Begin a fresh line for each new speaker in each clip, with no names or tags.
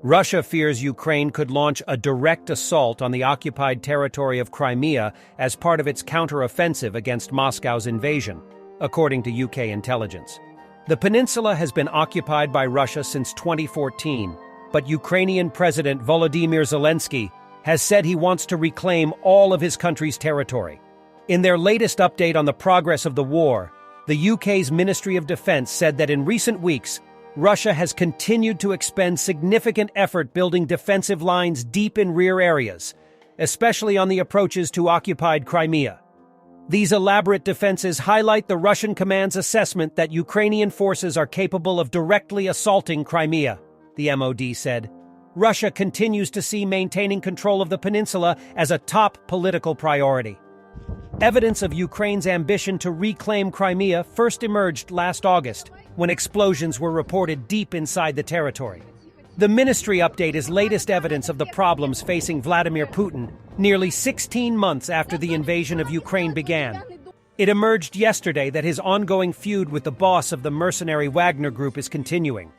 Russia fears Ukraine could launch a direct assault on the occupied territory of Crimea as part of its counteroffensive against Moscow's invasion, according to UK intelligence. The peninsula has been occupied by Russia since 2014, but Ukrainian President Volodymyr Zelensky has said he wants to reclaim all of his country's territory. In their latest update on the progress of the war, the UK's Ministry of Defense said that in recent weeks, Russia has continued to expend significant effort building defensive lines deep in rear areas, especially on the approaches to occupied Crimea. These elaborate defenses highlight the Russian command's assessment that Ukrainian forces are capable of directly assaulting Crimea, the MOD said. Russia continues to see maintaining control of the peninsula as a top political priority. Evidence of Ukraine's ambition to reclaim Crimea first emerged last August, when explosions were reported deep inside the territory. The ministry update is latest evidence of the problems facing Vladimir Putin nearly 16 months after the invasion of Ukraine began. It emerged yesterday that his ongoing feud with the boss of the mercenary Wagner Group is continuing.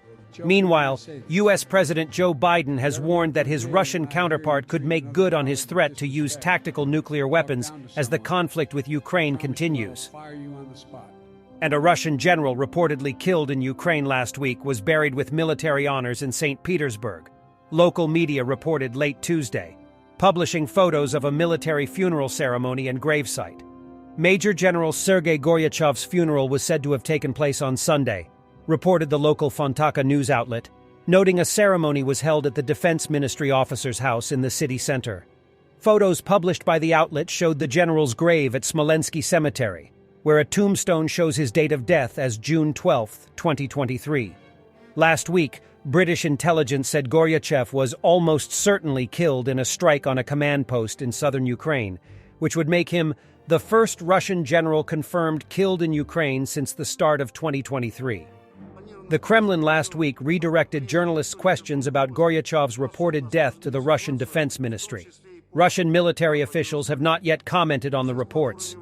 Meanwhile, U.S. President Joe Biden has warned that his Russian counterpart could make good on his threat to use tactical nuclear weapons as the conflict with Ukraine continues. And a Russian general reportedly killed in Ukraine last week was buried with military honors in St. Petersburg, local media reported late Tuesday, publishing photos of a military funeral ceremony and gravesite. Major General Sergei Goryachev's funeral was said to have taken place on Sunday, reported the local Fontaka news outlet, noting a ceremony was held at the Defense Ministry officer's house in the city center. Photos published by the outlet showed the general's grave at Smolensky Cemetery, where a tombstone shows his date of death as June 12, 2023. Last week, British intelligence said Goryachev was almost certainly killed in a strike on a command post in southern Ukraine, which would make him the first Russian general confirmed killed in Ukraine since the start of 2023. The Kremlin last week redirected journalists' questions about Goryachev's reported death to the Russian Defense Ministry. Russian military officials have not yet commented on the reports.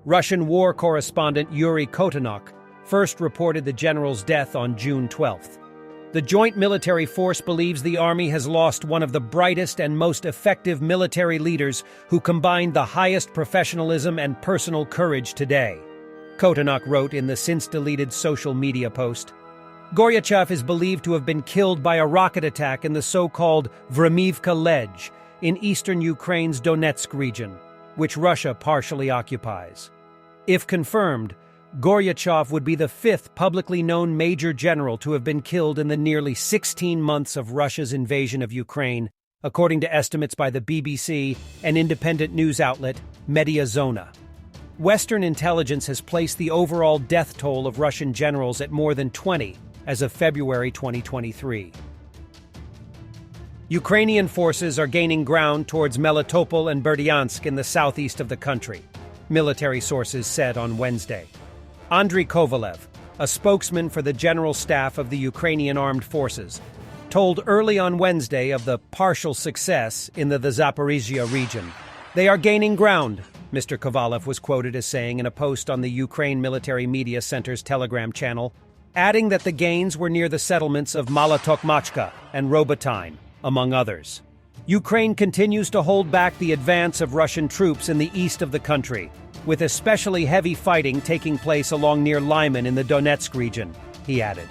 Russian war correspondent Yuri Kotenok first reported the general's death on June 12th. The Joint Military Force believes the army has lost one of the brightest and most effective military leaders who combined the highest professionalism and personal courage today, Kotenok wrote in the since-deleted social media post. Goryachev is believed to have been killed by a rocket attack in the so-called Vremivka Ledge in eastern Ukraine's Donetsk region, which Russia partially occupies. If confirmed, Goryachev would be the fifth publicly known major general to have been killed in the nearly 16 months of Russia's invasion of Ukraine, according to estimates by the BBC and independent news outlet Mediazona. Western intelligence has placed the overall death toll of Russian generals at more than 20 as of February 2023. Ukrainian forces are gaining ground towards Melitopol and Berdyansk in the southeast of the country, military sources said on Wednesday. Andriy Kovalev, a spokesman for the General Staff of the Ukrainian Armed Forces, told early on Wednesday of the partial success in the Zaporizhia region. They are gaining ground, Mr. Kovalev was quoted as saying in a post on the Ukraine Military Media Center's Telegram channel, adding that the gains were near the settlements of Malotokmachka and Robotyne, among others. Ukraine continues to hold back the advance of Russian troops in the east of the country, with especially heavy fighting taking place along near Lyman in the Donetsk region, he added.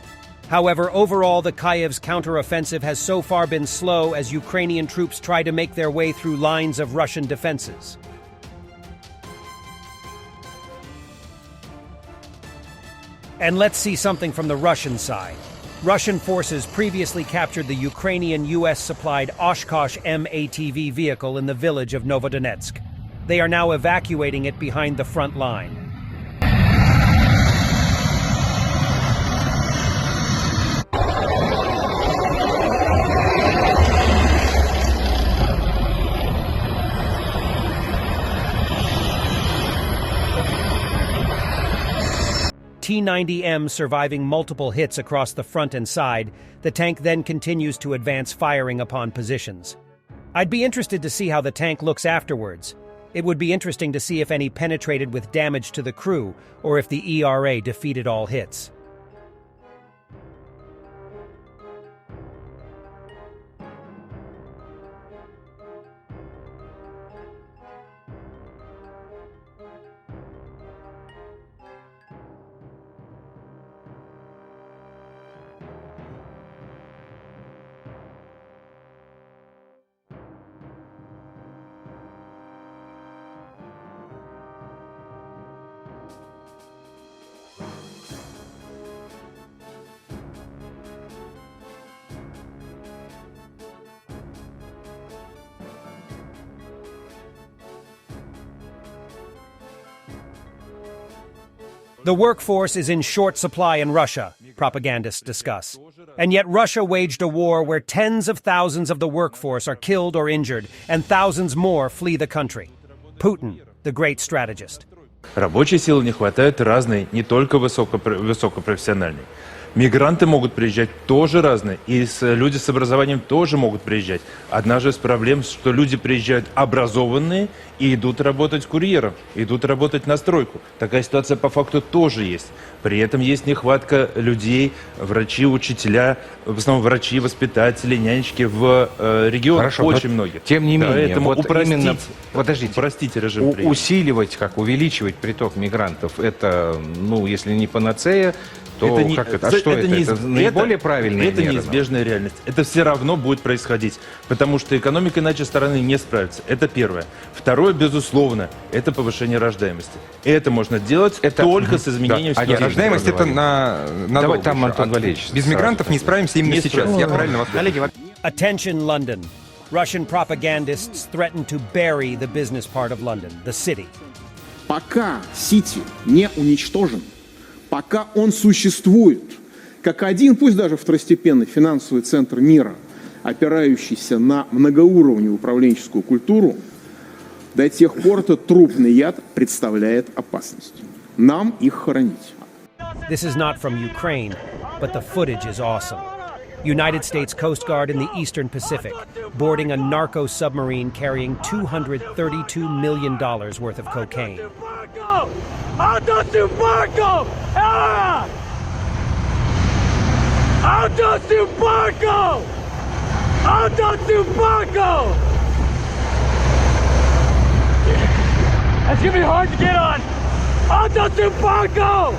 However, overall, the Kyiv's counteroffensive has so far been slow as Ukrainian troops try to make their way through lines of Russian defenses. And let's see something from the Russian side. Russian forces previously captured the Ukrainian U.S.-supplied Oshkosh M-ATV vehicle in the village of Novodonetsk. They are now evacuating it behind the front line. T-90M surviving multiple hits across the front and side, the tank then continues to advance firing upon positions. I'd be interested to see how the tank looks afterwards. It would be interesting to see if any penetrated with damage to the crew, or if the ERA defeated all hits. The workforce is in short supply in Russia, propagandists discuss. And yet Russia waged a war where tens of thousands of the workforce are killed or injured, and thousands more flee the country. Putin, the great strategist.
Рабочей силы не хватает разной, не только высокопрофессиональной. Мигранты могут приезжать тоже разные, и люди с образованием тоже могут приезжать. Одна же из проблем, что люди приезжают образованные и идут работать курьером, идут работать на стройку. Такая ситуация по факту тоже есть. При этом есть нехватка людей, врачи, учителя, в основном врачи, воспитатели, нянечки в регионах. Хорошо, очень многих.
Тем не менее,
поэтому
вот именно,
упростите режим приема.
Усиливать, увеличивать приток мигрантов, это, если не панацея, то
это
наиболее правильная
мера. Это
мера,
неизбежная реальность. Это все равно будет происходить, потому что экономика иначе страны не справится. Это первое. Второе, безусловно, это повышение рождаемости. Это можно делать только с изменением
ситуации. Рождаемость это
Давай там, Антон Валерьевич.
Без мигрантов не справимся именно сейчас. Я правильно вас понял.
Attention, London. Russian propagandists threaten to bury the business part of London, the city.
Пока Сити не уничтожен, пока он существует, как один, пусть даже второстепенный финансовый центр мира, опирающийся на многоуровневую управленческую культуру, до тех пор этот трупный яд представляет опасность. Нам их хоронить.
This is not from Ukraine, but the footage is awesome. United States Coast Guard in the Eastern Pacific, boarding a narco submarine carrying $232 million worth of cocaine.
That's gonna be hard to get on! Auto-Tupaco!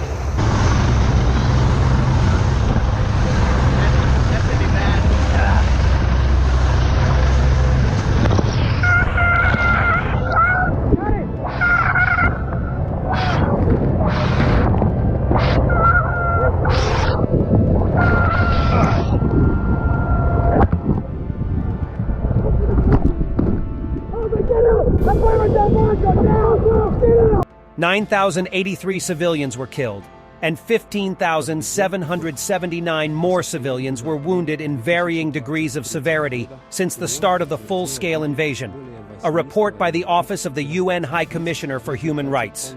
I'm
9,083 civilians were killed, and 15,779 more civilians were wounded in varying degrees of severity since the start of the full-scale invasion. A report by the Office of the UN High Commissioner for Human Rights.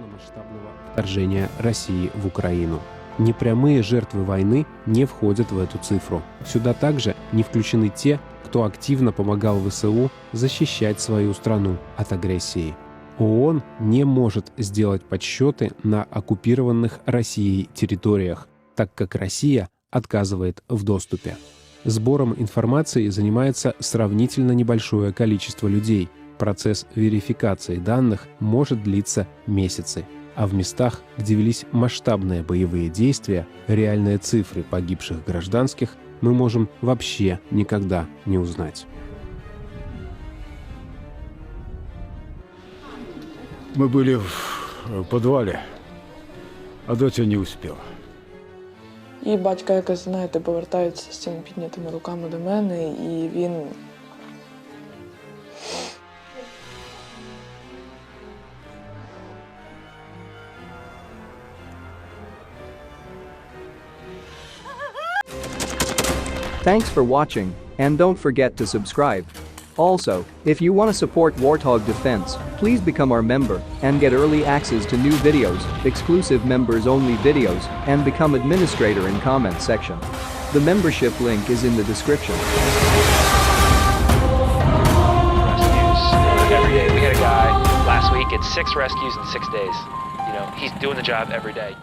Вторжение России в Украину. Непрямые жертвы войны не входят в эту цифру. Сюда также не включены те, кто активно помогал ВСУ защищать свою страну от агрессии. ООН не может сделать подсчеты на оккупированных Россией территориях, так как Россия отказывает в доступе. Сбором информации занимается сравнительно небольшое количество людей. Процесс верификации данных может длиться месяцы. А в местах, где велись масштабные боевые действия, реальные цифры погибших гражданских мы можем вообще никогда не узнать.
Мы были в подвале, а доча не успела.
І батько, якось, знаєте, повертається з цими піднятими руками до мене, і він...
Thanks for watching, and don't forget to subscribe. Also, if you want to support Warthog Defense, please become our member and get early access to new videos, exclusive members-only videos, and become administrator in comment section. The membership link is in the description.
Every day. We had a guy last week.
had 6 rescues in 6 days. You know, he's doing the job every day.